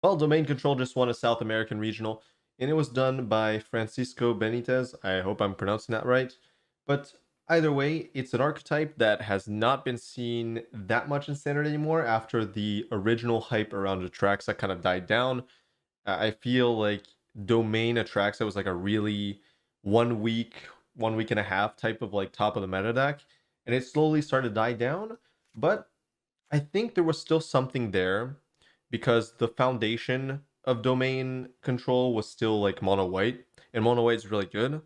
Well, Domain Control just won a South American regional, and it was done by Francisco Benitez. I hope I'm pronouncing that right. But either way, it's an archetype that has not been seen that much in Standard anymore after the original hype around Atraxa kind of died down. I feel like Domain Atraxa was like a really 1 week, 1 week and a half type of like top of the meta deck, and it slowly started to die down. But I think there was still something there because the foundation of domain control was still like mono white, and mono white is really good.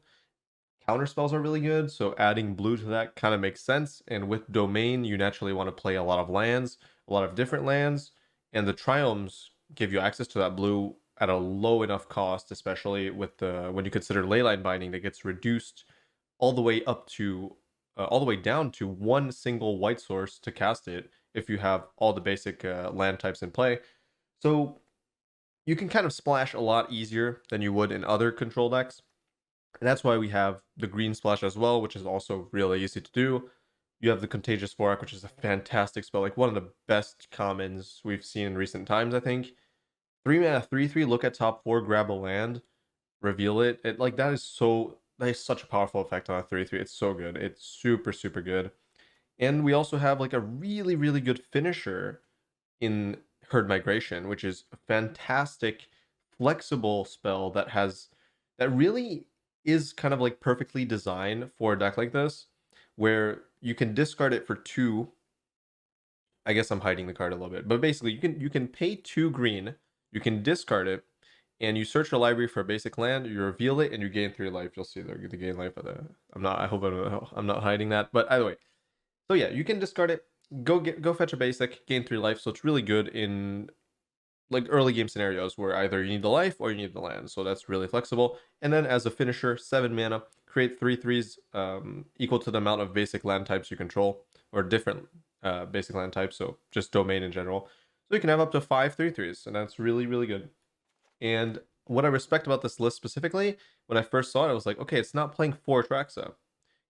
Counter spells are really good, so adding blue to that kind of makes sense. And with domain, you naturally want to play a lot of lands, a lot of different lands, and the triomes give you access to that blue at a low enough cost, especially with the when you consider leyline binding that gets reduced all the way up to all the way down to one single white source to cast it if you have all the basic land types in play. So you can kind of splash a lot easier than you would in other control decks. And that's why we have the green splash as well, which is also really easy to do. You have the Contagious Forak, which is a fantastic spell, like one of the best commons we've seen in recent times, I think. 3 mana, 3/3, look at top four, grab a land, reveal it. Like that is such a powerful effect on a 3/3. It's so good. It's super, super good. And we also have like a really, really good finisher in Herd Migration, which is a fantastic, flexible spell that really is kind of like perfectly designed for a deck like this, where you can discard it for two. I guess I'm hiding the card a little bit, but basically you can pay 2 green, you can discard it, and you search your library for a basic land, you reveal it, and you gain 3 life. You'll see the gain life of the. I'm not. I hope I'm not hiding that. But either way, so yeah, you can discard it, go fetch a basic, gain 3 life. So it's really good in like early game scenarios where either you need the life or you need the land. So that's really flexible. And then as a finisher, 7 mana, create 3/3s equal to the amount of basic land types you control, or different basic land types. So just domain in general. So you can have up to 5 3/3s, and that's really, really good. And what I respect about this list specifically, when I first saw it, I was like, okay, it's not playing 4 Atraxa.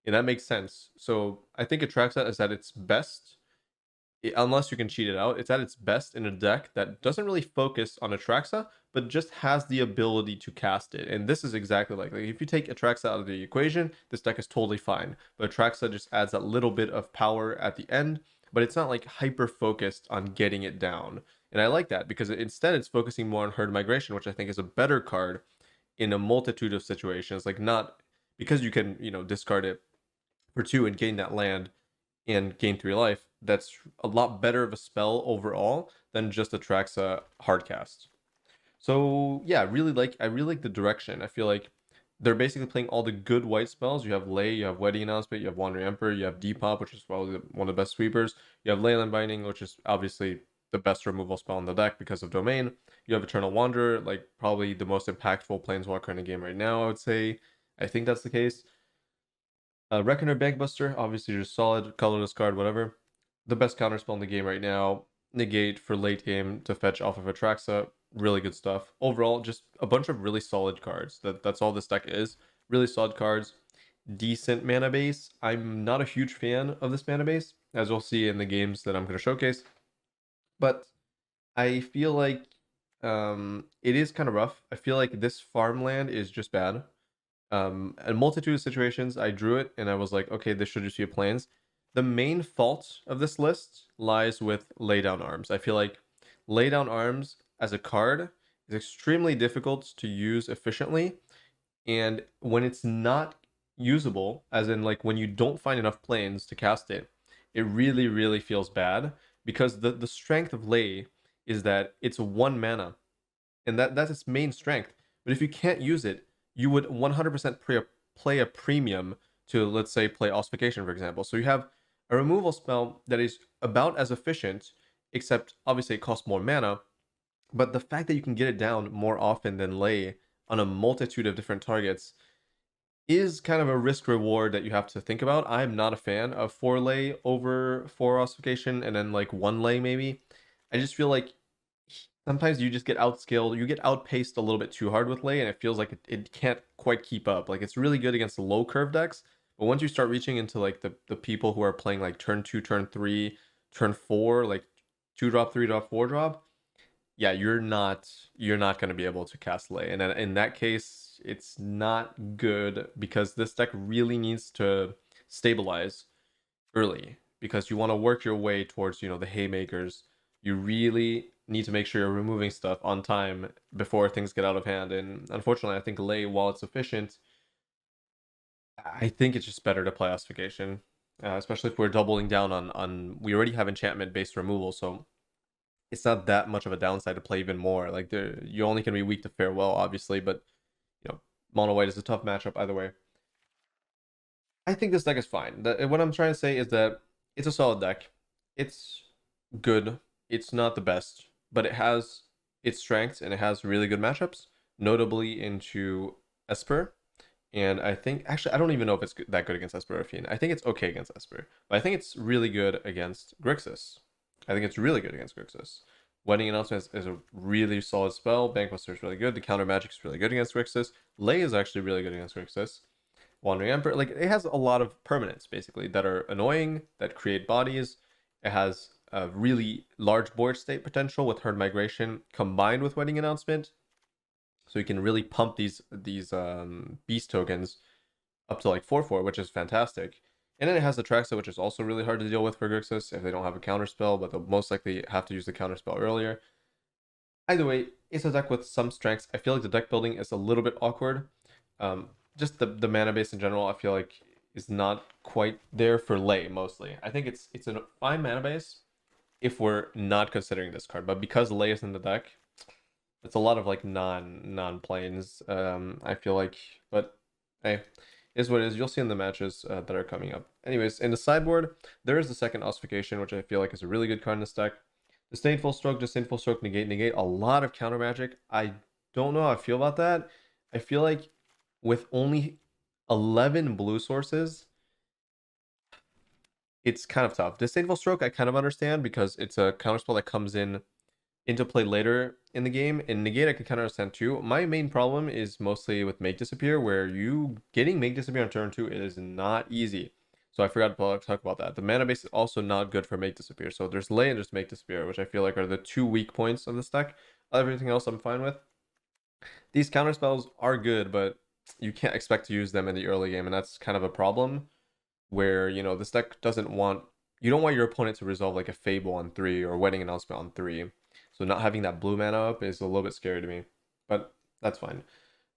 And that makes sense. So I think Atraxa is at its best, unless you can cheat it out, it's at its best in a deck that doesn't really focus on Atraxa, but just has the ability to cast it. And this is exactly like if you take Atraxa out of the equation, this deck is totally fine. But Atraxa just adds that little bit of power at the end, but it's not like hyper focused on getting it down. And I like that because instead it's focusing more on Herd Migration, which I think is a better card in a multitude of situations. Like not because you can, discard it for 2 and gain that land and gain 3 life. That's a lot better of a spell overall than just attracts a hard cast. So yeah, I really like the direction. I feel like they're basically playing all the good white spells. You have Lay, you have Wedding Announcement, you have Wandering Emperor, you have Depop, which is probably one of the best sweepers. You have Leyland Binding, which is obviously the best removal spell in the deck because of Domain. You have Eternal Wanderer, like probably the most impactful Planeswalker in the game right now, I would say. I think that's the case. Reckoner Bankbuster, obviously just solid, colorless card, whatever. The best counterspell in the game right now. Negate for late game to fetch off of Atraxa. Really good stuff. Overall, just a bunch of really solid cards. That's all this deck is. Really solid cards. Decent mana base. I'm not a huge fan of this mana base, as we'll see in the games that I'm going to showcase. But I feel like it is kind of rough. I feel like this farmland is just bad. A multitude of situations, I drew it and I was like, okay, this should just be a plains. The main fault of this list lies with laydown arms. I feel like laydown arms as a card is extremely difficult to use efficiently. And when it's not usable, as in like when you don't find enough planes to cast it, it really, really feels bad because the strength of lay is that it's 1 mana and that's its main strength. But if you can't use it, you would 100% play a premium to, let's say, play Ossification, for example. So you have a removal spell that is about as efficient, except obviously it costs more mana. But the fact that you can get it down more often than Lay on a multitude of different targets is kind of a risk reward that you have to think about. I'm not a fan of 4 Lay over 4 Ossification and then like 1 Lay maybe. I just feel like sometimes you just get outscaled, you get outpaced a little bit too hard with Lay, and it feels like it can't quite keep up. Like it's really good against the low curve decks, but once you start reaching into like the people who are playing like turn 2, turn 3, turn 4, like 2 drop, 3 drop, 4 drop, yeah, you're not going to be able to cast Lay, and in that case, it's not good because this deck really needs to stabilize early because you want to work your way towards the haymakers. You really need to make sure you're removing stuff on time before things get out of hand. And unfortunately, I think Lay, while it's efficient, I think it's just better to play Ossification, especially if we're doubling down on. We already have enchantment based removal, so it's not that much of a downside to play even more. Like you're only gonna be weak to Farewell, obviously, but you know, mono white is a tough matchup either way. I think this deck is fine. What I'm trying to say is that it's a solid deck. It's good. It's not the best, but it has its strengths and it has really good matchups, notably into Esper. And I think, actually, I don't even know if it's that good against Esper or Fiend. I think it's okay against Esper, but I think it's really good against Grixis. I think it's really good against Grixis. Wedding Announcement is a really solid spell. Bankbuster is really good. The counter magic is really good against Grixis. Lay is actually really good against Grixis. Wandering Emperor, like it has a lot of permanents basically that are annoying, that create bodies. It has a really large board state potential with Herd Migration combined with Wedding Announcement, so you can really pump these beast tokens up to like 4/4, which is fantastic. And then it has the Traxa, which is also really hard to deal with for Grixis if they don't have a counter spell, but they'll most likely have to use the counter spell earlier. Either way, it's a deck with some strengths. I feel like the deck building is a little bit awkward. Just the mana base in general, I feel like is not quite there for Lay mostly. I think it's a fine mana base if we're not considering this card, but because Lay is in the deck, it's a lot of like non planes. I feel like, but hey, is what it is. You'll see in the matches that are coming up. Anyways, in the sideboard, there is the second Ossification, which I feel like is a really good card in this deck. Disdainful Stroke, Disdainful Stroke, negate, a lot of counter magic. I don't know how I feel about that. I feel like with only 11 blue sources, it's kind of tough. Disdainful Stroke, I kind of understand because it's a counterspell that comes into play later in the game. And negate, I can kind of understand too. My main problem is mostly with Make Disappear, where you getting Make Disappear on turn 2 is not easy. So I forgot to talk about that. The mana base is also not good for Make Disappear. So there's Lay and there's Make Disappear, which I feel like are the two weak points of this deck. Everything else I'm fine with. These counter spells are good, but you can't expect to use them in the early game, and that's kind of a problem where, this deck doesn't want, you don't want your opponent to resolve like a Fable on 3 or Wedding Announcement on 3. So not having that blue mana up is a little bit scary to me, but that's fine.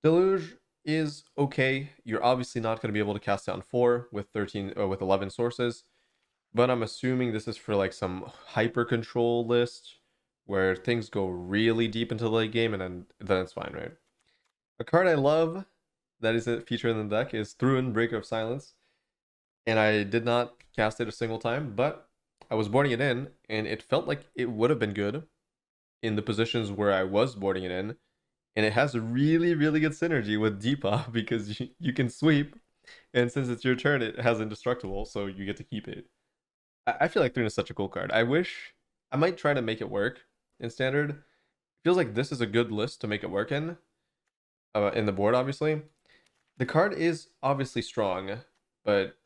Deluge is okay. You're obviously not going to be able to cast it on 4 with 13 or with 11 sources, but I'm assuming this is for like some hyper control list where things go really deep into the late game, and then it's fine, right? A card I love that is a feature in the deck is Thruin, Breaker of Silence. And I did not cast it a single time, but I was boarding it in, and it felt like it would have been good in the positions where I was boarding it in. And it has really, really good synergy with Deepa because you can sweep, and since it's your turn, it has Indestructible, so you get to keep it. I feel like Thruin is such a cool card. I wish I might try to make it work in Standard. It feels like this is a good list to make it work in the board, obviously. The card is obviously strong, but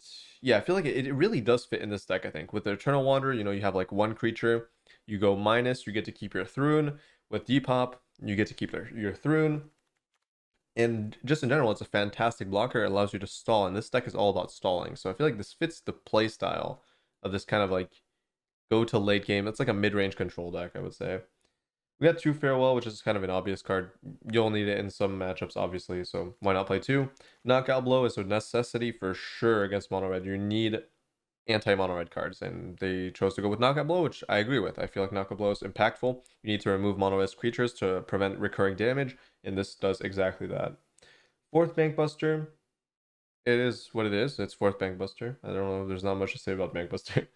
yeah, I feel like it really does fit in this deck, I think. With the Eternal Wanderer, you have like one creature, you go minus, you get to keep your Thruin. With Depop, you get to keep your Thruin. And just in general, it's a fantastic blocker. It allows you to stall, and this deck is all about stalling. So I feel like this fits the play style of this kind of like go to late game. It's like a mid-range control deck, I would say. We got 2 Farewell, which is kind of an obvious card. You'll need it in some matchups, obviously, so why not play 2? Knockout Blow is a necessity for sure against Mono Red. You need anti-Mono Red cards, and they chose to go with Knockout Blow, which I agree with. I feel like Knockout Blow is impactful. You need to remove Mono Red creatures to prevent recurring damage, and this does exactly that. 4th Bankbuster, it is what it is. It's 4th Bankbuster. I don't know, there's not much to say about Bankbuster.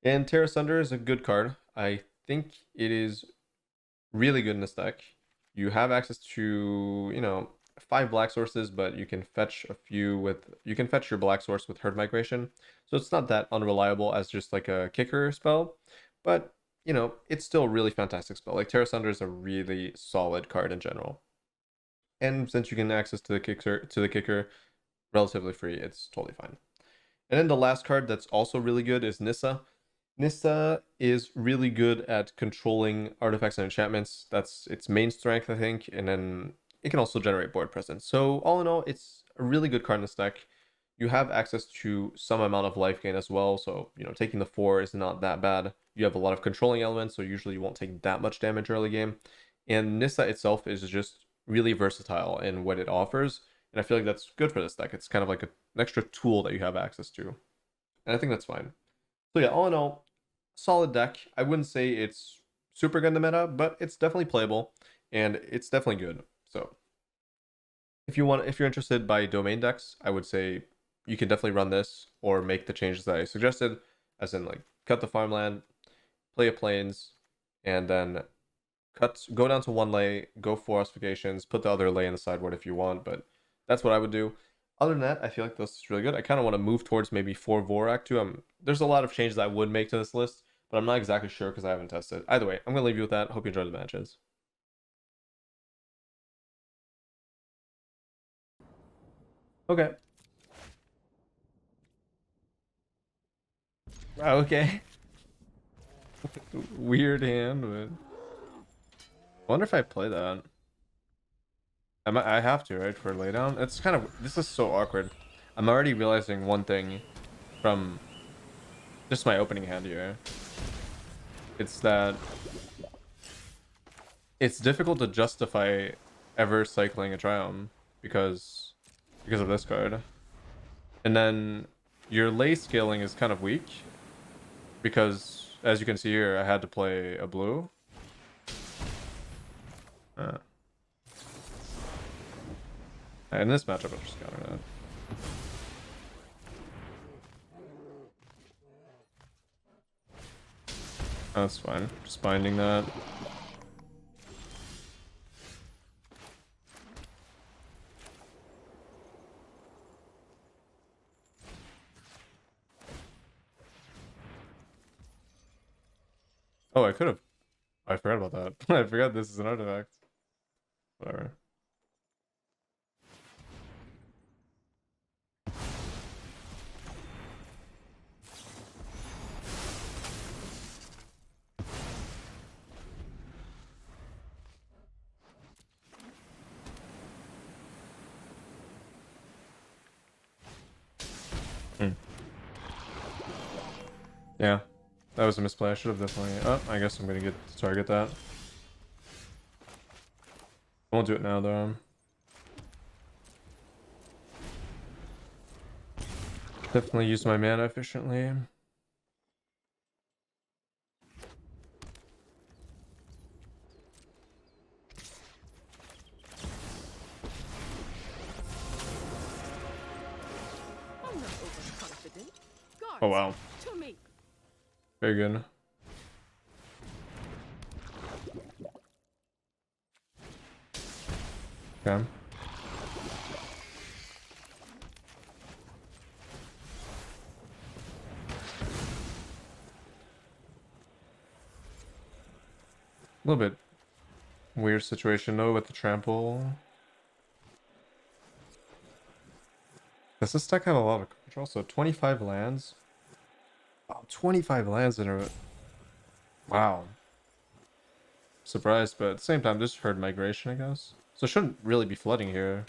And Terra Sunder is a good card. I think it is really good in this deck. You have access to 5 black sources, but you can fetch your black source with Herd Migration, so it's not that unreliable as just like a kicker spell, but it's still a really fantastic spell. Like Terra Sunder is a really solid card in general, and since you can access to the kicker relatively free, it's totally fine. And then the last card that's also really good is Nissa. Nissa is really good at controlling artifacts and enchantments. That's its main strength, I think, and then it can also generate board presence. So all in all, it's a really good card in this deck. You have access to some amount of life gain as well, so taking the 4 is not that bad. You have a lot of controlling elements, so usually you won't take that much damage early game. And Nissa itself is just really versatile in what it offers, and I feel like that's good for this deck. It's kind of like an extra tool that you have access to, and I think that's fine. So yeah, all in all, solid deck. I wouldn't say it's super good in the meta, but it's definitely playable and it's definitely good. So if you're interested by domain decks, I would say you can definitely run this or make the changes that I suggested, as in like cut the farmland, play a plains, and then go down to one lay, go fortifications, put the other lay in the sideboard if you want, but that's what I would do. Other than that, I feel like this is really good. I kind of want to move towards maybe 4 Vorak too. There's a lot of changes I would make to this list, but I'm not exactly sure because I haven't tested. Either way, I'm going to leave you with that. Hope you enjoy the matches. Okay. Okay. Weird hand, but I wonder if I play that. I have to, right, for laydown? It's kind of, this is so awkward. I'm already realizing one thing from just my opening hand here. It's that it's difficult to justify ever cycling a Triumph because of this card. And then your lay scaling is kind of weak because, as you can see here, I had to play a blue. In this matchup, I'm just counting that. That's fine. Just binding that. Oh, I could have. I forgot about that. I forgot this is an artifact. Whatever. Yeah, that was a misplay. I should have definitely. Oh, I guess I'm gonna get to target that. I won't do it now though. Definitely use my mana efficiently. Oh wow. Very good. Okay. A little bit weird situation though with the trample. Does this deck have a lot of control? So 25 lands? Oh, 25 lands in a... Wow. Surprised, but at the same time, just herd migration, I guess. So it shouldn't really be flooding here.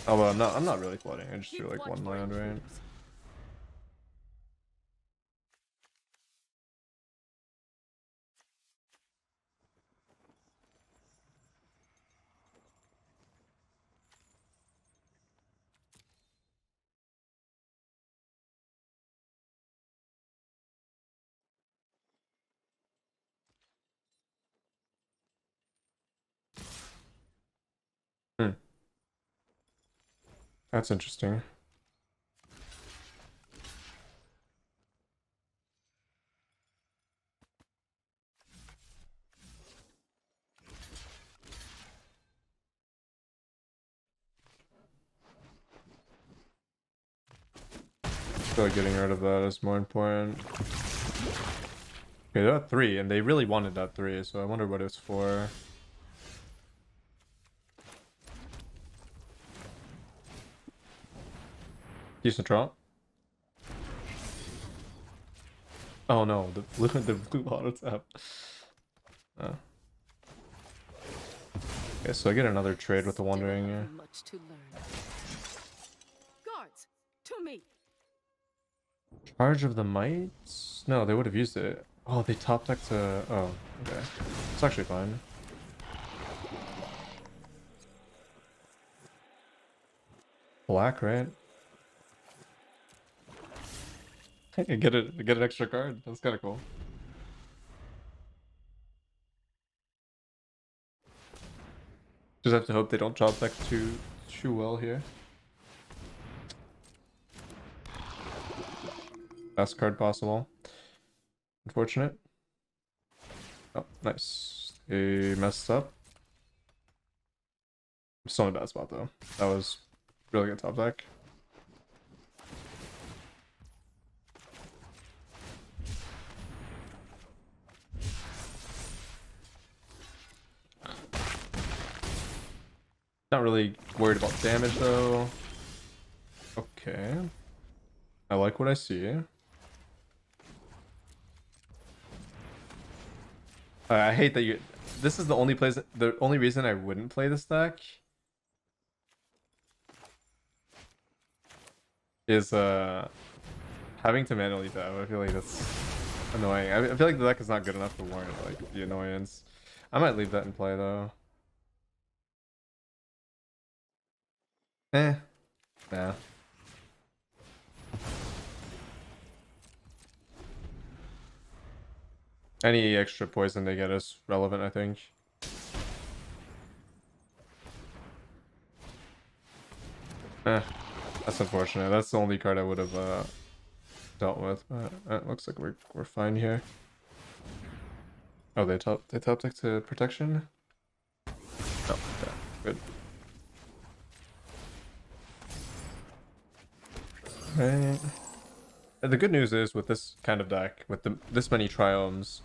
Oh, well, I'm not really flooding. I just do like one land, right? Hmm. That's interesting. I feel like getting rid of that is more important. Okay, they're at 3, and they really wanted that 3, so I wonder what it's for. Decent draw. Oh no, the blue auto tap. Oh. Okay, so I get another trade with the Wandering here. Much to learn. Guards, to me. Charge of the Mites? No, they would have used it. Oh, they top deck to... Oh, okay. It's actually fine. Black, right? Get an extra card. That's kind of cool. Just have to hope they don't top deck too well here. Best card possible. Unfortunate. Oh, nice. They messed up. I'm still in a bad spot though. That was really good top deck. Not really worried about damage though. Okay. I like what I see. I hate that you... This is the only place... The only reason I wouldn't play this deck is having to manually tap. I feel like that's annoying. I feel like the deck is not good enough to warrant like the annoyance. I might leave that in play though. Nah. Any extra poison they get is relevant, I think. That's unfortunate. That's the only card I would have dealt with, but it looks like we're fine here. Oh, they top deck to protection. Oh, okay, good. Right. The good news is with this kind of deck, with this many triomes,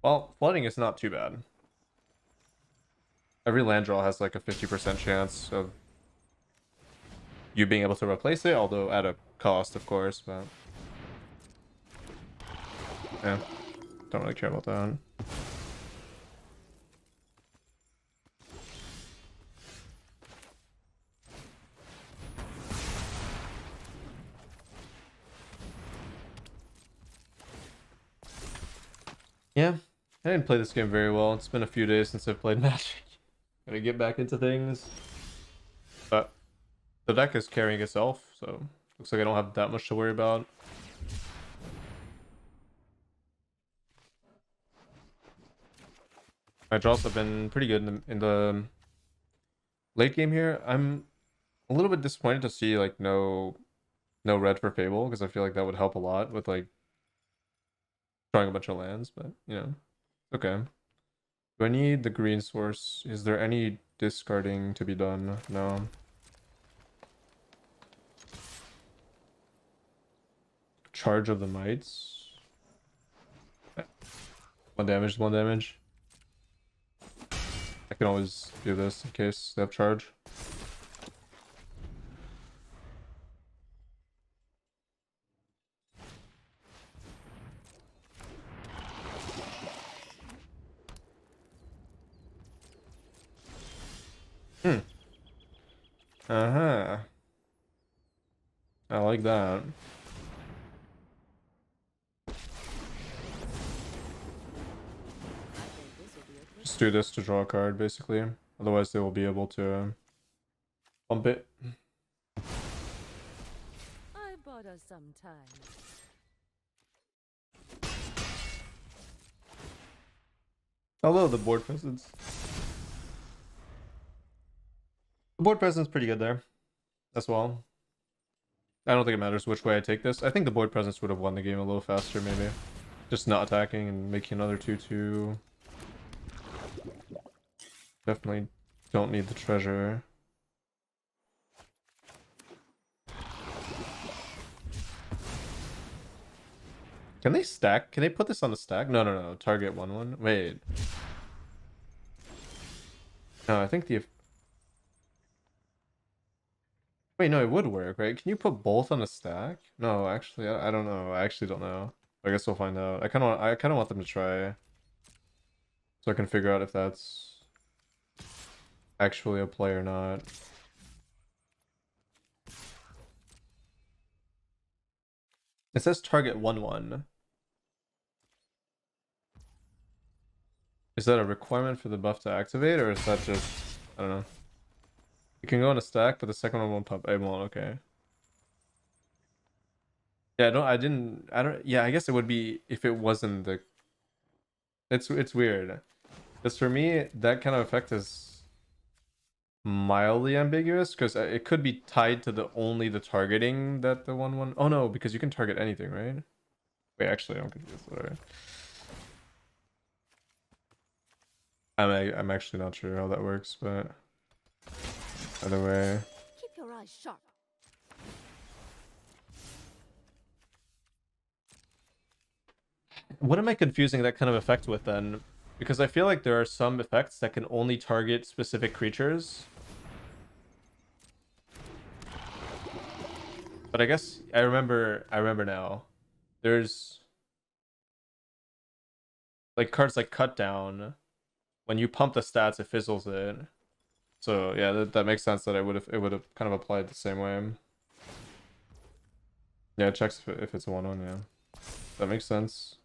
well, flooding is not too bad. Every land draw has like a 50% chance of you being able to replace it, although at a cost, of course, but yeah, don't really care about that. Yeah, I didn't play this game very well. It's been a few days since I've played Magic. Gotta get back into things. But the deck is carrying itself, so looks like I don't have that much to worry about. My draws have been pretty good in the late game here. I'm a little bit disappointed to see like no red for Fable, because I feel like that would help a lot with like drawing a bunch of lands, but you know, okay. Do I need the green source? Is there any discarding to be done? No. Charge of the Mites. One damage, one damage. I can always do this in case they have charge. Uh-huh. I like that. Just do this to draw a card, basically. Otherwise, they will be able to bump it. I bought us some time. Although the board presence. The board presence pretty good there as well. I don't think it matters which way I take this. I think the board presence would have won the game a little faster, maybe. Just not attacking and making another 2/2. Definitely don't need the treasure. Can they stack? Can they put this on the stack? No. Target 1/1. Wait. No, I think the... Wait, no, it would work, right? Can you put both on a stack? No, actually, I don't know. I actually don't know. I guess we'll find out. I kind of want them to try, so I can figure out if that's actually a play or not. It says target 1/1. Is that a requirement for the buff to activate, or is that just, I don't know. You can go in a stack, but the second one won't pop. It won't. Okay. Yeah, I don't. Yeah, I guess it would be if it wasn't the. It's weird. Because for me, that kind of effect is mildly ambiguous because it could be tied to the only the targeting that the 1/1. Oh no, because you can target anything, right? Wait, actually, I'm confused. Whatever. I'm actually not sure how that works, but either way. Keep your eyes sharp. What am I confusing that kind of effect with then? Because I feel like there are some effects that can only target specific creatures. But I guess I remember now. There's like cards like Cut Down. When you pump the stats, it fizzles it. So yeah, that makes sense that it would have kind of applied the same way. Yeah, it checks if it's a 1/1, yeah. That makes sense.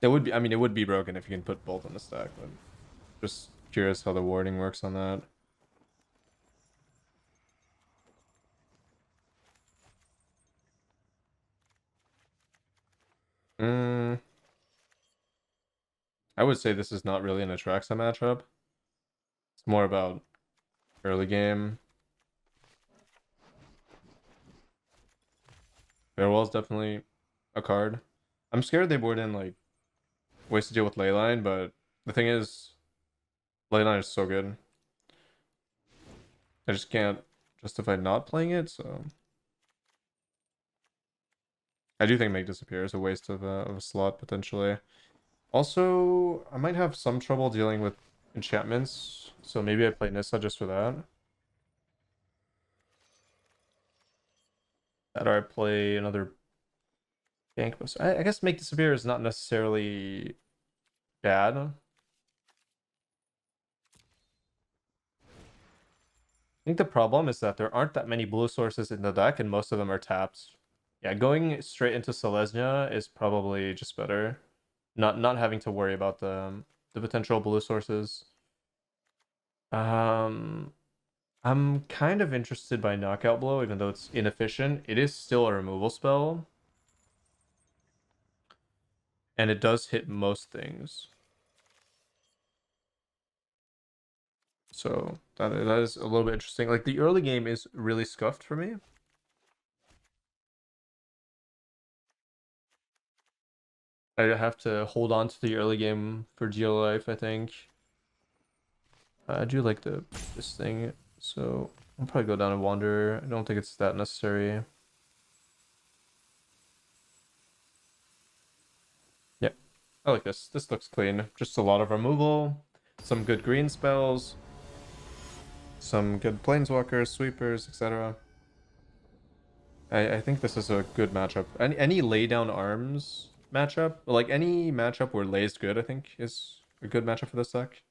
It would be, I mean, it would be broken if you can put both on the stack, but just curious how the warding works on that. I would say this is not really an Atraxa matchup. It's more about early game. Farewell is definitely a card. I'm scared they board in like ways to deal with Leyline, but the thing is, Leyline is so good. I just can't justify not playing it, so I do think Make Disappear is a waste of a slot potentially. Also, I might have some trouble dealing with enchantments, so maybe I play Nissa just for that. Or I play another Gank. I guess Make Disappear is not necessarily bad. I think the problem is that there aren't that many blue sources in the deck, and most of them are tapped. Yeah, going straight into Selesnya is probably just better. Not having to worry about the potential blue sources. I'm kind of interested by Knockout Blow, even though it's inefficient. It is still a removal spell. And it does hit most things. So that is a little bit interesting. Like the early game is really scuffed for me. I have to hold on to the early game for GL life, I think. I do like this thing, so I'll probably go down and wander. I don't think it's that necessary. Yeah, I like this. This looks clean. Just a lot of removal, some good green spells, some good planeswalkers, sweepers, etc. I think this is a good matchup. Any lay down arms matchup, like any matchup where lay's good, I think is a good matchup for this deck.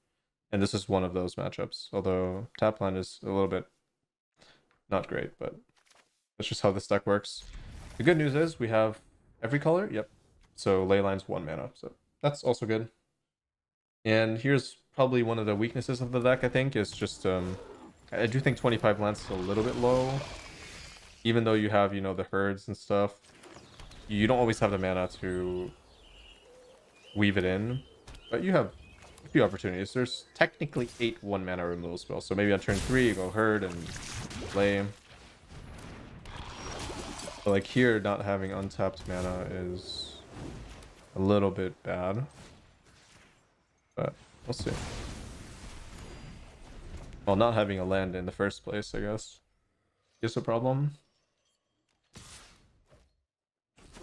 And this is one of those matchups. Although tap line is a little bit not great, but that's just how this deck works. The good news is we have every color. Yep. So ley line's 1 mana, so that's also good. And here's probably one of the weaknesses of the deck, I think, is just I do think 25 lands is a little bit low. Even though you have, you know, the herds and stuff, you don't always have the mana to weave it in. But you have a few opportunities. There's technically 8 1-mana removal spells. So maybe on turn 3 you go herd and play. But like here, not having untapped mana is a little bit bad. But we'll see. Well, not having a land in the first place, I guess, is a problem.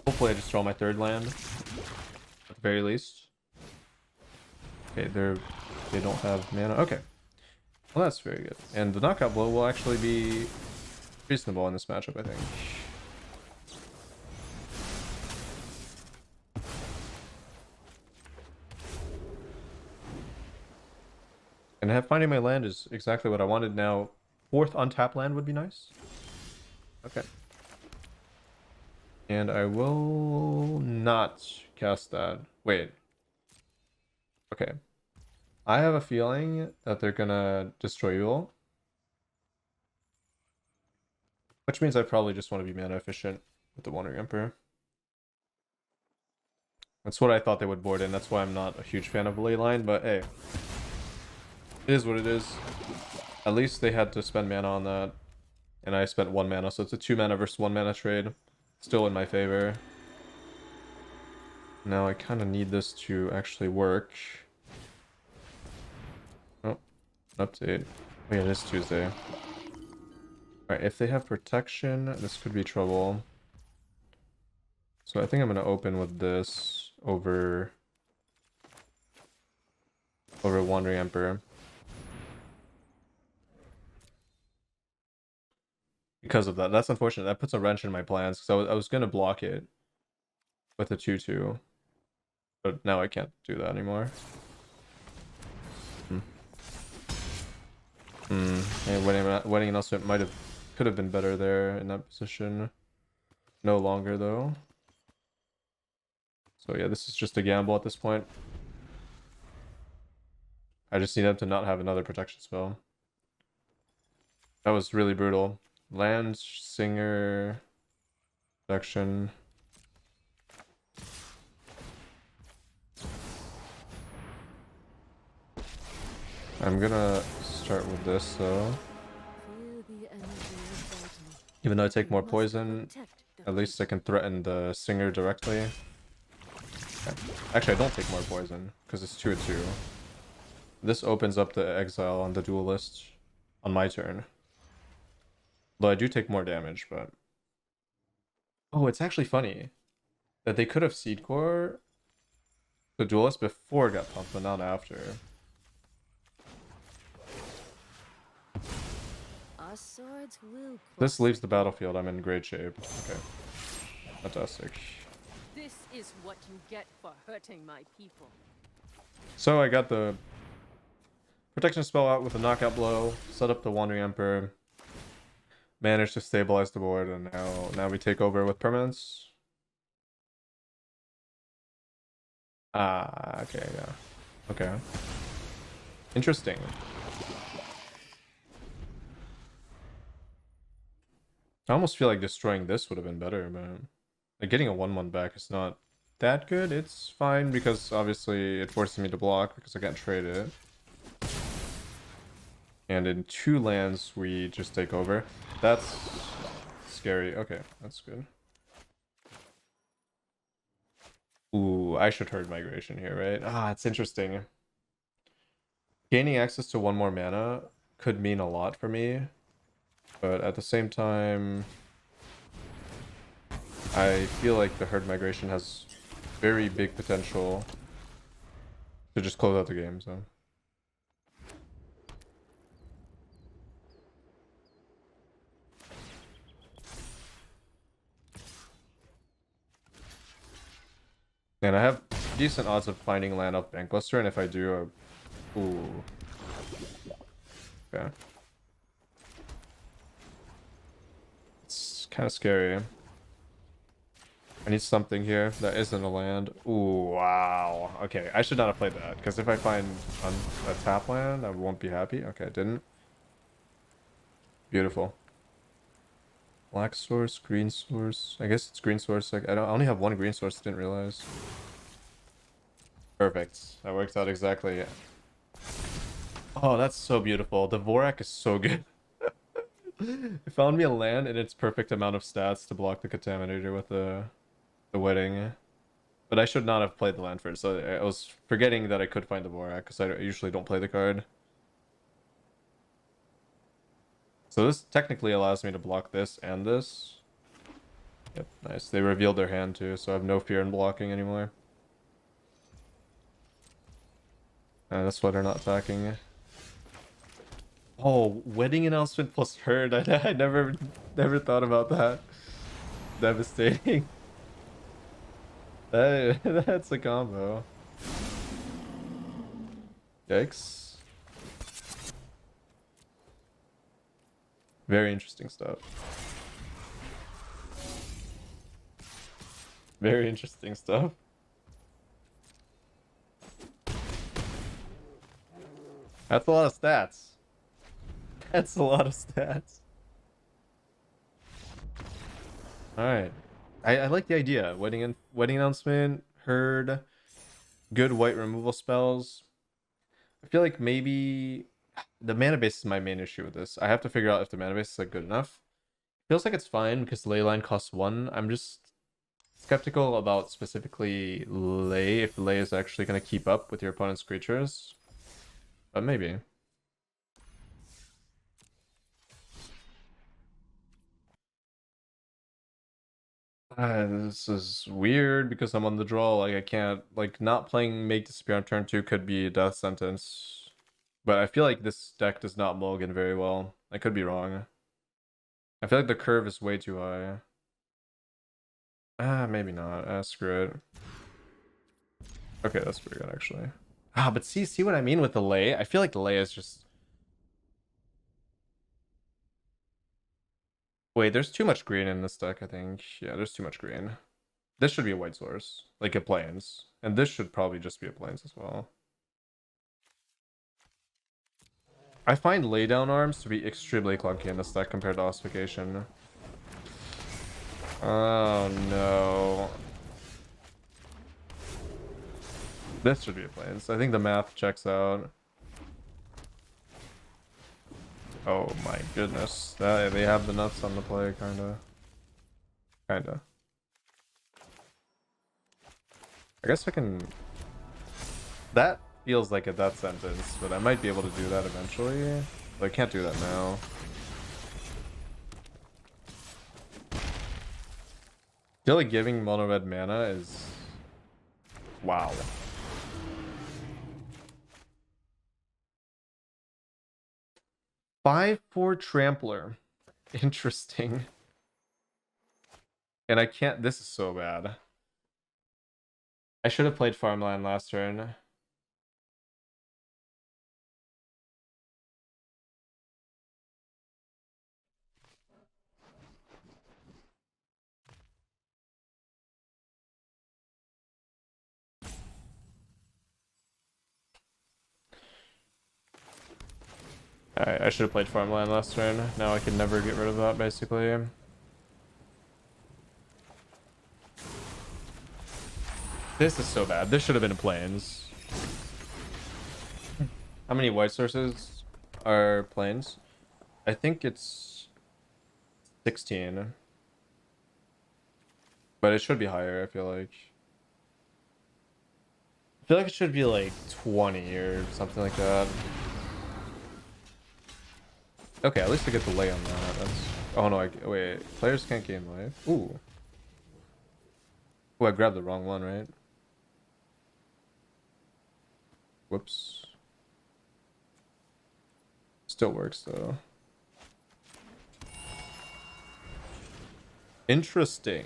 Hopefully I just draw my 3rd land, at the very least. Okay, they're They don't have mana. Okay. Well, that's very good. And the knockout blow will actually be reasonable in this matchup, I think. And finding my land is exactly what I wanted. Now, 4th untapped land would be nice. Okay. And I will not cast that. Wait. Okay. I have a feeling that they're gonna destroy you all. Which means I probably just want to be mana efficient with the Wandering Emperor. That's what I thought they would board in. That's why I'm not a huge fan of the ley line, but hey. It is what it is. At least they had to spend mana on that. And I spent 1 mana, so it's a 2 mana versus 1 mana trade. Still in my favor. Now I kind of need this to actually work. Oh, update. Oh yeah, it is Tuesday. Alright, if they have protection, this could be trouble. So I think I'm going to open with this over Wandering Emperor. Because of that. That's unfortunate. That puts a wrench in my plans, because I was going to block it with a 2/2. But now I can't do that anymore. And winning an also could have been better there in that position. No longer though. So yeah, this is just a gamble at this point. I just need them to not have another protection spell. That was really brutal. Land, Singer, protection. I'm gonna start with this though. Even though I take more poison, at least I can threaten the Singer directly. Okay. Actually, I don't take more poison, because it's 2/2. This opens up the exile on the duelist on my turn. Though I do take more damage, but... Oh, it's actually funny that they could have seed core the duelist before it got pumped, but not after. Our swords will This leaves the battlefield. I'm in great shape. Okay. Fantastic. This is what you get for hurting my people. So I got the protection spell out with a knockout blow, set up the Wandering Emperor, managed to stabilize the board, and now we take over with permanence. Ah, okay, yeah. Okay. Interesting. I almost feel like destroying this would have been better, but like getting a 1/1 back is not that good. It's fine because obviously it forces me to block because I can't trade it. And in 2 lands we just take over. That's scary. Okay, that's good. Ooh, I should herd migration here, right? Ah, it's interesting. Gaining access to 1 more mana could mean a lot for me. But at the same time, I feel like the herd migration has very big potential to just close out the game, so. And I have decent odds of finding land off Bankbuster, and if I do, ooh. Okay. It's kind of scary. I need something here that isn't a land. Ooh, wow. Okay, I should not have played that, because if I find a tap land, I won't be happy. Okay, I didn't. Beautiful. Black source, green source. I guess it's green source. Like I only have 1 green source, didn't realize. Perfect. That worked out exactly. Oh, that's so beautiful. The Vorak is so good. It found me a land in its perfect amount of stats to block the Contaminator with the wedding. But I should not have played the land first. So I was forgetting that I could find the Vorak because I usually don't play the card. So this technically allows me to block this and this. Yep, nice. They revealed their hand too, so I have no fear in blocking anymore. That's why they're not attacking. Oh, wedding announcement plus herd. I never thought about that. Devastating. That's a combo. Yikes. Very interesting stuff. Very interesting stuff. That's a lot of stats. That's a lot of stats. Alright. I like the idea. Wedding announcement, herd, good white removal spells. I feel like maybe the mana base is my main issue with this. I have to figure out if the mana base is like good enough. Feels like it's fine because Leyline costs 1. I'm just skeptical about specifically Ley, if Ley is actually going to keep up with your opponent's creatures. But maybe. This is weird because I'm on the draw. Like, I can't, like, not playing Make Disappear on turn 2 could be a death sentence. But I feel like this deck does not mulligan very well. I could be wrong. I feel like the curve is way too high. Maybe not. Screw it. Okay, that's pretty good actually. But see what I mean with the Ley? I feel like the Ley is just... Wait, there's too much green in this deck, I think. Yeah, there's too much green. This should be a white source, like a plains. And this should probably just be a plains as well. I find laydown arms to be extremely clunky in this deck compared to ossification. Oh no. This should be a plains. I think the math checks out. Oh my goodness. They have the nuts on the play, kinda. Kinda. I guess I can... That feels like a death sentence, but I might be able to do that eventually. But I can't do that now. I feel like giving mono red mana is... Wow. Five, 4 trampler. Interesting. And I can't... This is so bad. I should have played farmland last turn. Alright, I should have played farmland last turn. Now I can never get rid of that, basically. This is so bad. This should have been a plains. How many white sources are plains? I think it's 16. But it should be higher, I feel like. I feel like it should be like 20 or something like that. Okay, at least I get the lay on that. That's... Oh no, wait. Players can't gain life. Ooh. Ooh, I grabbed the wrong one, right? Whoops. Still works though. Interesting.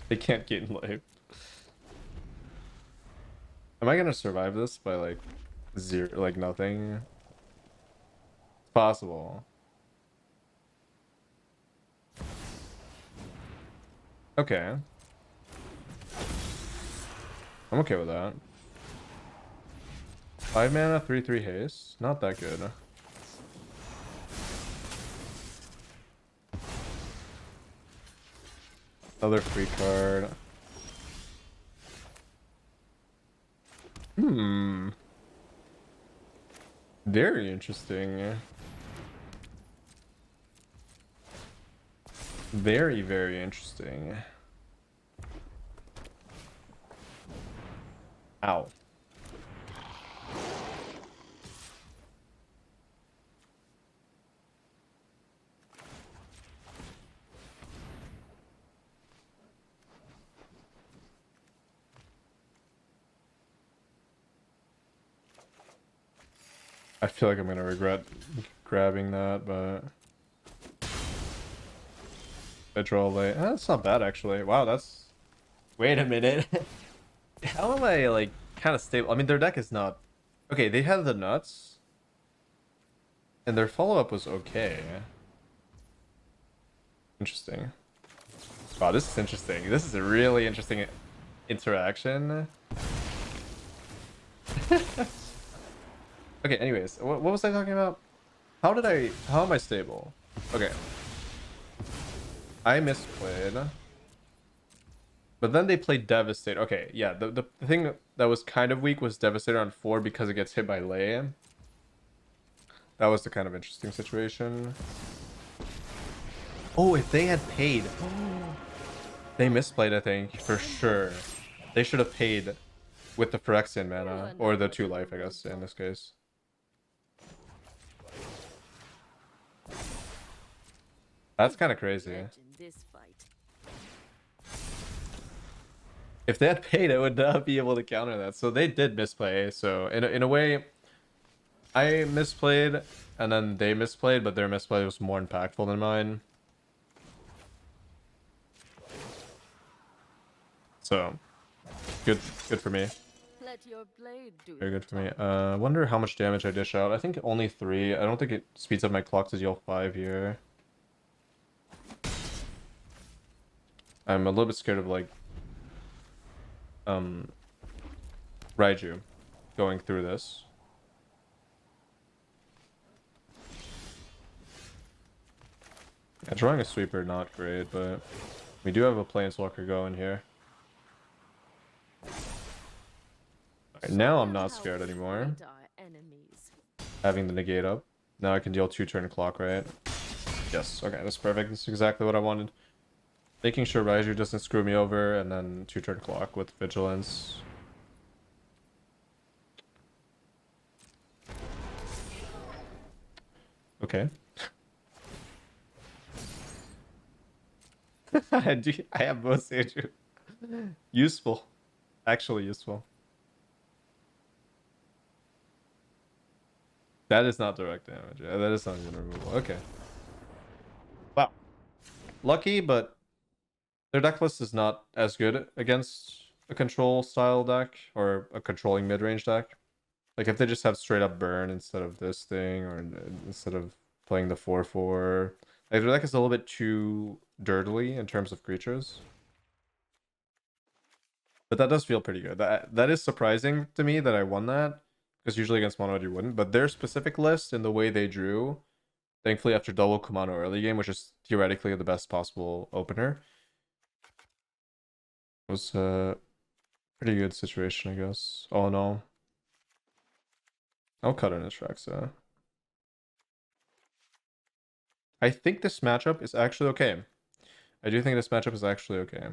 They can't gain life. Am I gonna survive this by like zero, like nothing? It's possible. Okay. I'm okay with that. 5 mana, 3/3 haste. Not that good. Another free card. Very interesting. Very, very interesting. Ow. I feel like I'm gonna regret grabbing that, but I draw late. That's not bad actually. Wow, that's. Wait a minute. How am I like kind of stable? I mean, their deck is not. Okay, they had the nuts, and their follow-up was okay. Interesting. Wow, this is interesting. This is a really interesting interaction. Okay, anyways, what was I talking about? How am I stable? Okay. I misplayed. But then they played Devastator. Okay, yeah, the thing that was kind of weak was Devastator on 4 because it gets hit by Lei. That was the kind of interesting situation. Oh, if they had paid. They misplayed, I think, for sure. They should have paid with the Phyrexian mana, or the 2 life, I guess, in this case. That's kind of crazy. If they had paid, I would not be able to counter that. So they did misplay. So in a way, I misplayed, and then they misplayed, but their misplay was more impactful than mine. So good for me. Let your blade do Very good for me. Wonder how much damage I dish out. I think only 3. I don't think it speeds up my clock to deal 5 here. I'm a little bit scared of like Raiju going through this. Yeah, drawing a sweeper not great, but we do have a planeswalker going here. Right, now I'm not scared anymore. Having the negate up. Now I can deal 2-turn clock, right? Yes, okay, that's perfect. That's exactly what I wanted. Making sure Raiju doesn't screw me over, and then 2-turn clock with vigilance. Okay. I have both Seiju. Useful. Actually useful. That is not direct damage. Yeah, that is not even removal. Okay. Wow. Lucky, but their deck list is not as good against a control style deck or a controlling mid-range deck. Like if they just have straight up burn instead of this thing, or instead of playing the 4/4, like their deck is a little bit too dirtily in terms of creatures. But that does feel pretty good. That is surprising to me that I won that, because usually against mono you wouldn't. But their specific list and the way they drew, thankfully after double Kumano early game, which is theoretically the best possible opener, was a pretty good situation, I guess. Oh no. I'll cut in his tracks, I think this matchup is actually okay. I do think this matchup is actually okay.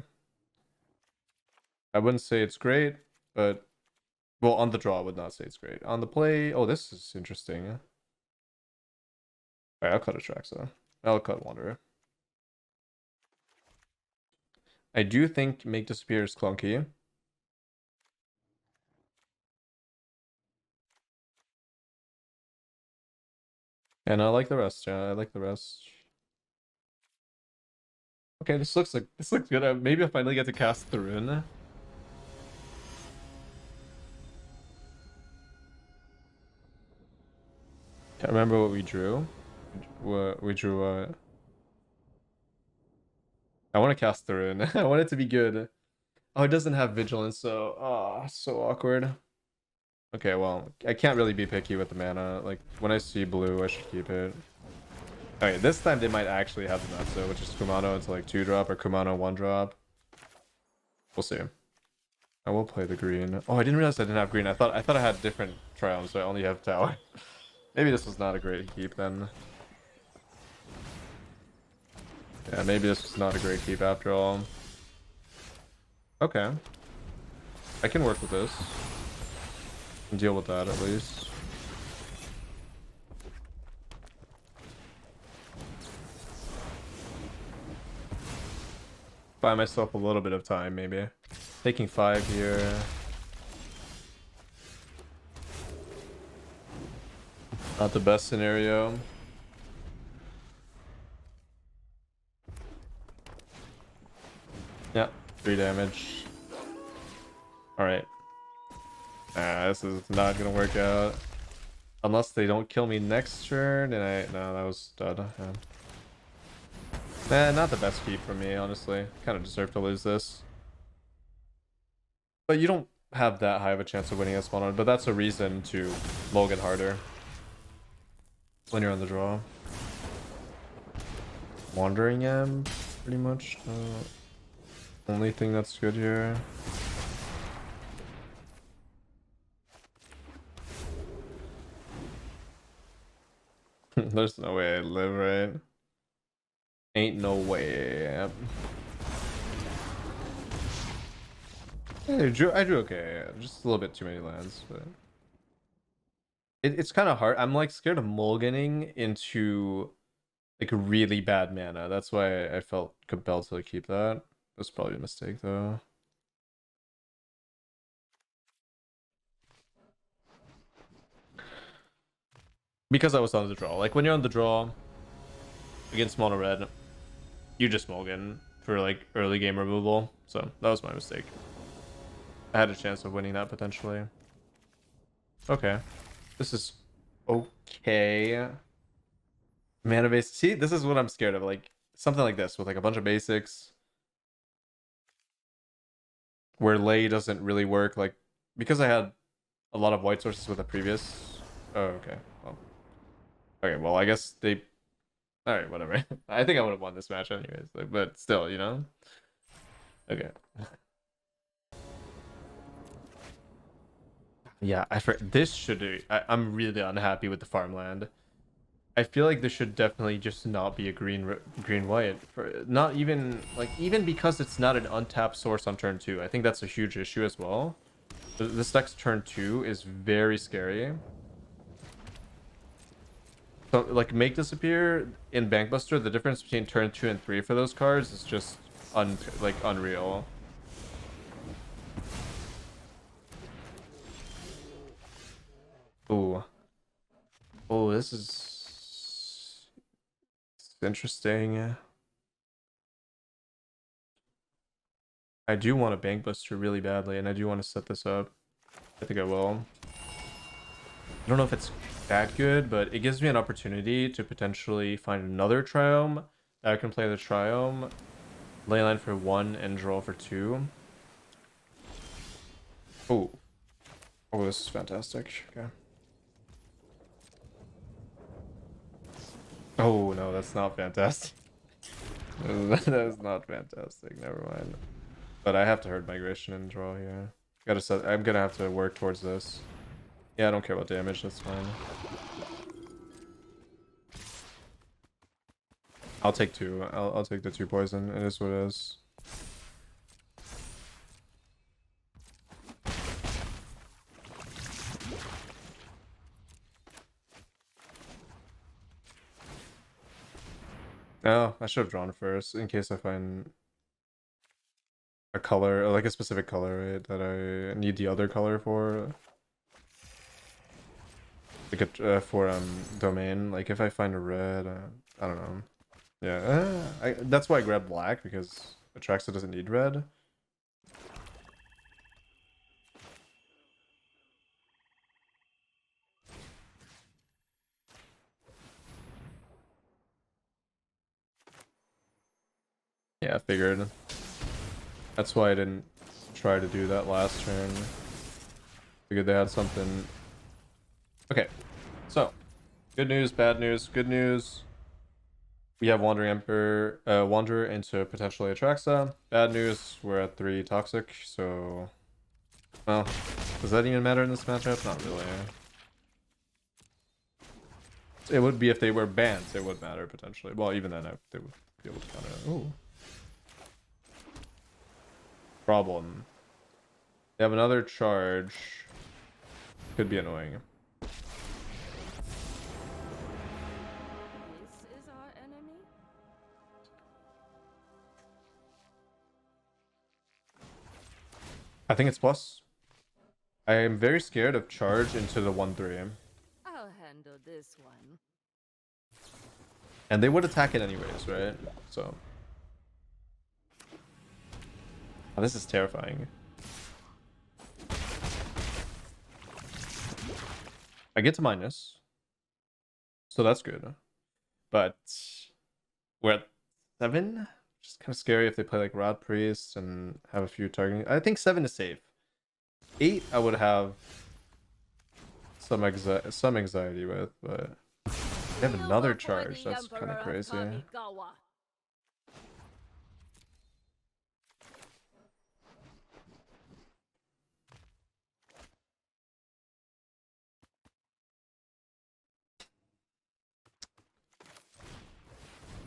I wouldn't say it's great, but... Well, on the draw, I would not say it's great. On the play... Oh, this is interesting. Alright, I'll cut a track, so... I'll cut Wanderer. I do think Make Disappear is clunky. And I like the rest, yeah, I like the rest. Okay, this looks good. Maybe I finally get to cast the rune. Can't remember what we drew. We drew I want to cast the rune. I want it to be good. Oh, it doesn't have vigilance, so so awkward. Okay, well, I can't really be picky with the mana. Like when I see blue, I should keep it. Okay, this time they might actually have the Natsu, which is Kumano into like 2-drop or Kumano 1-drop. We'll see. I will play the green. Oh, I didn't realize I didn't have green. I thought I had different triumphs, so I only have tower. Maybe this was not a great keep then. Yeah, maybe this was not a great keep after all. Okay. I can work with this. And deal with that at least. Buy myself a little bit of time, maybe. Taking 5 here. Not the best scenario. Yeah, 3 damage. Alright. This is not gonna work out. Unless they don't kill me next turn, and no, that was dud. Yeah. Not the best keep for me, honestly. Kind of deserve to lose this. But you don't have that high of a chance of winning this one, but that's a reason to mulligan harder when you're on the draw. Wandering M, pretty much. Only thing that's good here. There's no way I live, right? Ain't no way. I drew okay. Just a little bit too many lands, but it's kind of hard. I'm like scared of mulliganing into like really bad mana. That's why I felt compelled to keep that. That's probably a mistake though. Because I was on the draw. Like when you're on the draw against mono red, you just mulligan for like early game removal. So that was my mistake. I had a chance of winning that potentially. Okay. This is okay. Mana base. See, this is what I'm scared of. Like something like this with like a bunch of basics where lay doesn't really work. Like because I had a lot of white sources with the previous. Oh, okay. Well, okay. Well, I guess they. All right, whatever. I think I would have won this match anyways. Like, but still, you know. Okay. Yeah, this should. I'm really unhappy with the farmland. I feel like this should definitely just not be a green white for not even like even because it's not an untapped source on turn 2. I think that's a huge issue as well. This deck's turn 2 is very scary. So like make disappear in Bankbuster, the difference between turn 2 and 3 for those cards is just unreal. Ooh. Oh, this is interesting. I do want a Bankbuster really badly, and I do want to set this up. I think I will. I don't know if it's that good, but it gives me an opportunity to potentially find another Triome that I can play the Triome, Leyline for 1, and draw for 2. Oh. Oh, this is fantastic. Okay. Oh, no, that's not fantastic. That is not fantastic. Never mind. But I have to herd migration and draw here. I'm gonna have to work towards this. Yeah, I don't care about damage. That's fine. I'll take 2. I'll take the 2 poison. It is what it is. Oh, I should have drawn first in case I find a color, or like a specific color, right, that I need the other color for. Like for domain. Like if I find a red, I don't know. Yeah, that's why I grabbed black because Atraxa doesn't need red. Yeah, I figured. That's why I didn't try to do that last turn. Figured they had something. Okay, so good news, bad news. Good news. We have Wandering Emperor, Wanderer into potentially Atraxa. Bad news, we're at 3 toxic, so well, does that even matter in this matchup? Not really. It would be if they were bans, it would matter potentially. Well, even then, they would be able to counter it. Ooh. Problem. They have another charge. Could be annoying. This is our enemy. I think it's plus. I am very scared of charge into the 1/3. I'll handle this one. And they would attack it anyways, right? So. Oh, this is terrifying. I get to minus. So that's good. But we're at 7? Which is kind of scary if they play like Rod Priest and have a few targeting. I think 7 is safe. 8 I would have some anxiety with, but they have another charge. That's kind of crazy.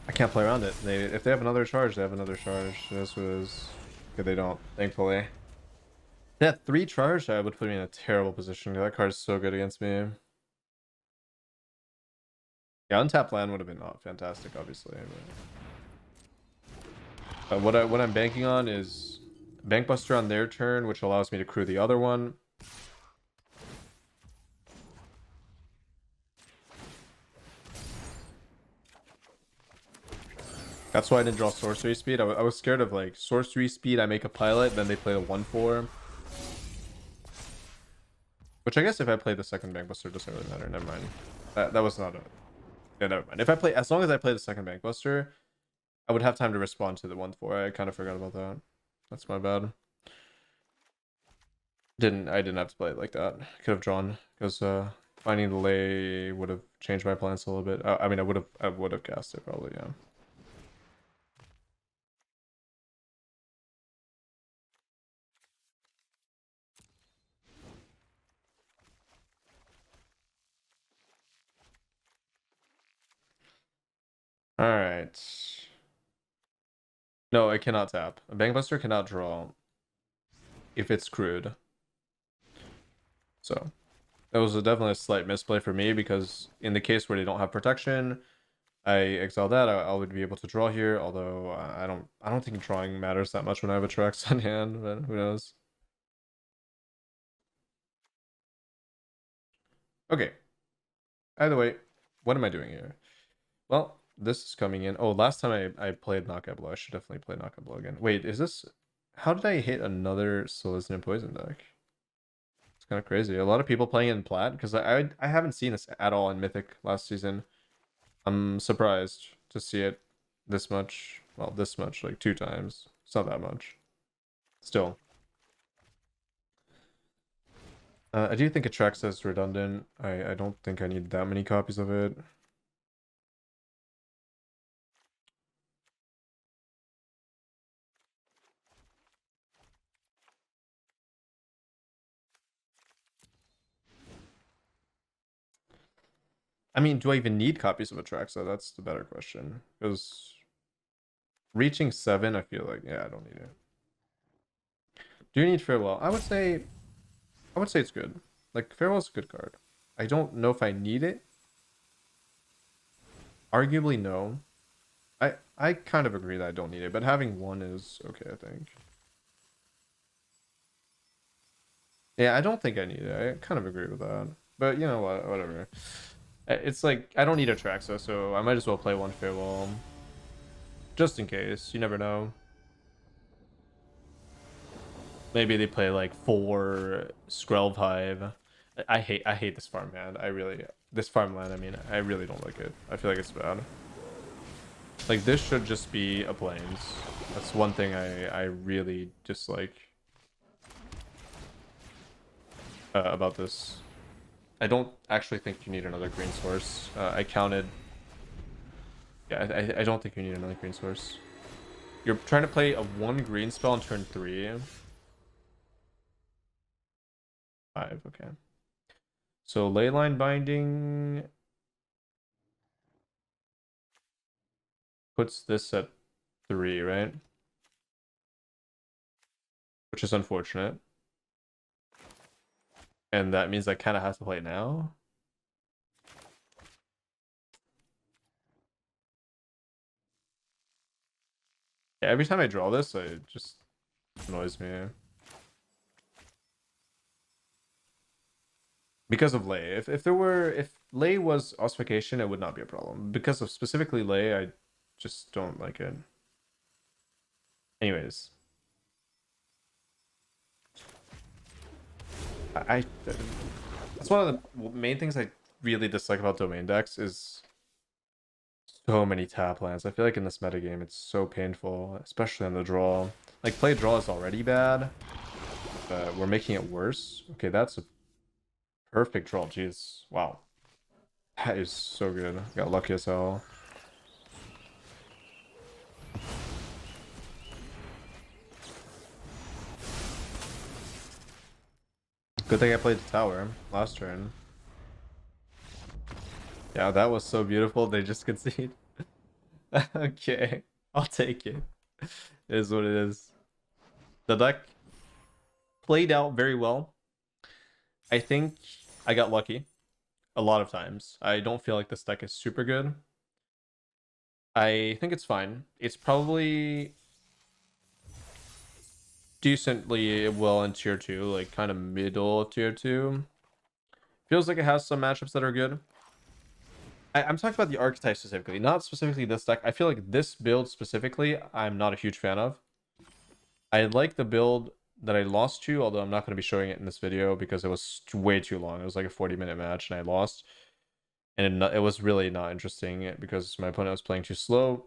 I can't play around it. If they have another charge, they have another charge. This was good. They don't, thankfully. If they had 3 charge, I would put me in a terrible position. That card is so good against me. Yeah, untapped land would have been fantastic, obviously. But what I'm banking on is Bankbuster on their turn, which allows me to crew the other one. That's why I didn't draw sorcery speed. I was scared of like sorcery speed. I make a pilot, then they play the 1/4. Which I guess if I play the second Bankbuster, it doesn't really matter. Never mind. That was not a. Yeah, never mind. If I play, as long as I play the second Bankbuster, I would have time to respond to the 1/4. I kind of forgot about that. That's my bad. I didn't have to play it like that. Could have drawn because finding the lay would have changed my plans a little bit. I mean, I would have cast it probably. Yeah. All right. No, it cannot tap. A Bankbuster cannot draw if it's crewed. So that was definitely a slight misplay for me because in the case where they don't have protection, I exile that. I would be able to draw here. Although I don't think drawing matters that much when I have a Trex on hand. But who knows? Okay. Either way, what am I doing here? Well, this is coming in. Oh, last time I played Knockout Blow. I should definitely play Knockout Blow again. Wait, is this? How did I hit another Solicited Poison deck? It's kind of crazy. A lot of people playing it in Plat because I haven't seen this at all in Mythic last season. I'm surprised to see it this much. Well, this much, like 2 times. It's not that much. Still. I do think Atraxa is redundant. I don't think I need that many copies of it. I mean, do I even need copies of Atraxa? That's the better question. Because reaching 7, I feel like, yeah, I don't need it. Do you need Farewell? I would say it's good. Like, Farewell's a good card. I don't know if I need it. Arguably, no. I kind of agree that I don't need it, but having 1 is okay, I think. Yeah, I don't think I need it. I kind of agree with that. But you know what? Whatever. It's like, I don't need Atraxa, so I might as well play 1 Farewell. Just in case. You never know. Maybe they play like 4 Skrelv Hive. I hate this farmland. This farmland, I mean, I really don't like it. I feel like it's bad. Like, this should just be a plains. That's one thing I really dislike about this. I don't actually think you need another green source. I counted. Yeah, I don't think you need another green source. You're trying to play a 1 green spell on turn 3. 5, okay. So Leyline Binding puts this at 3, right? Which is unfortunate. And that means I kind of have to play it now. Yeah, every time I draw this, it just annoys me. Because of Lei. If Lei was ossification, it would not be a problem. Because of specifically Lei, I just don't like it. Anyways. I that's one of the main things I really dislike about domain decks is so many tap lands. I feel like in this metagame it's so painful, especially on the draw. Like play draw is already bad, but we're making it worse. Okay, that's a perfect draw. Jeez. Wow. That is so good. Got lucky as hell. Good thing I played the tower last turn. Yeah, that was so beautiful. They just concede. Okay, I'll take it. It is what it is. The deck played out very well. I think I got lucky a lot of times. I don't feel like this deck is super good. I think it's fine. It's probably decently well in tier 2, like kind of middle of tier 2. Feels like it has some matchups that are good. I'm talking about the archetype specifically, not specifically this deck. I feel like this build specifically, I'm not a huge fan of. I like the build that I lost to, although I'm not going to be showing it in this video because it was way too long. It was like a 40-minute match and I lost. And it was really not interesting because my opponent was playing too slow.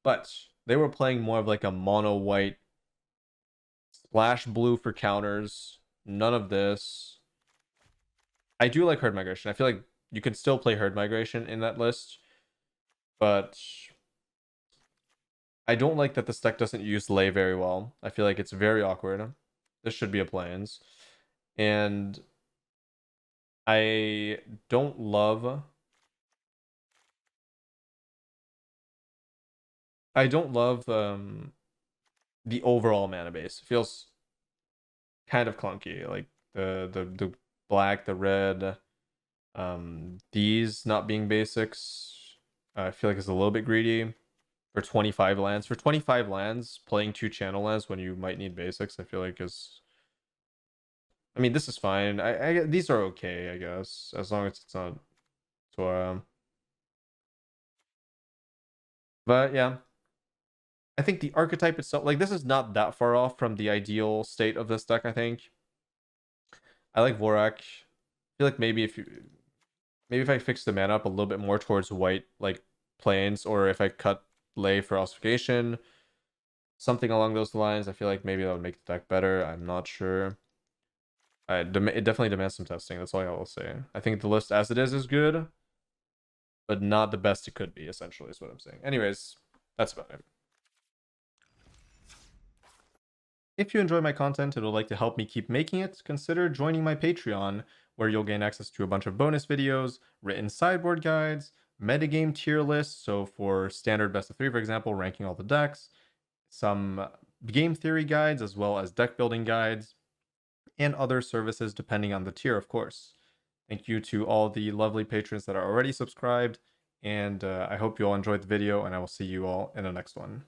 But they were playing more of like a mono white splash blue for counters. None of this. I do like herd migration. I feel like you can still play herd migration in that list, but I don't like that this deck doesn't use Lei very well. I feel like it's very awkward. This should be a plains. And I don't love the overall mana base. It feels kind of clunky. Like the black, the red, these not being basics. I feel like it's a little bit greedy for 25 lands. For 25 lands, playing 2 channel lands when you might need basics, I feel like is. I mean, this is fine. These are okay, I guess, as long as it's not Tora. But yeah, I think the archetype itself, like this is not that far off from the ideal state of this deck. I think I like Vorak. I feel like maybe if I fix the mana up a little bit more towards white, like plains, or if I cut Lei for ossification, something along those lines, I feel like maybe that would make the deck better. I'm not sure. It definitely demands some testing. That's all I will say. I think the list as it is good, but not the best it could be, essentially, is what I'm saying. Anyways, that's about it. If you enjoy my content and would like to help me keep making it, consider joining my Patreon, where you'll gain access to a bunch of bonus videos, written sideboard guides, metagame tier lists, so for standard best of 3, for example, ranking all the decks, some game theory guides, as well as deck building guides, and other services depending on the tier, of course. Thank you to all the lovely patrons that are already subscribed, and I hope you all enjoyed the video, and I will see you all in the next one.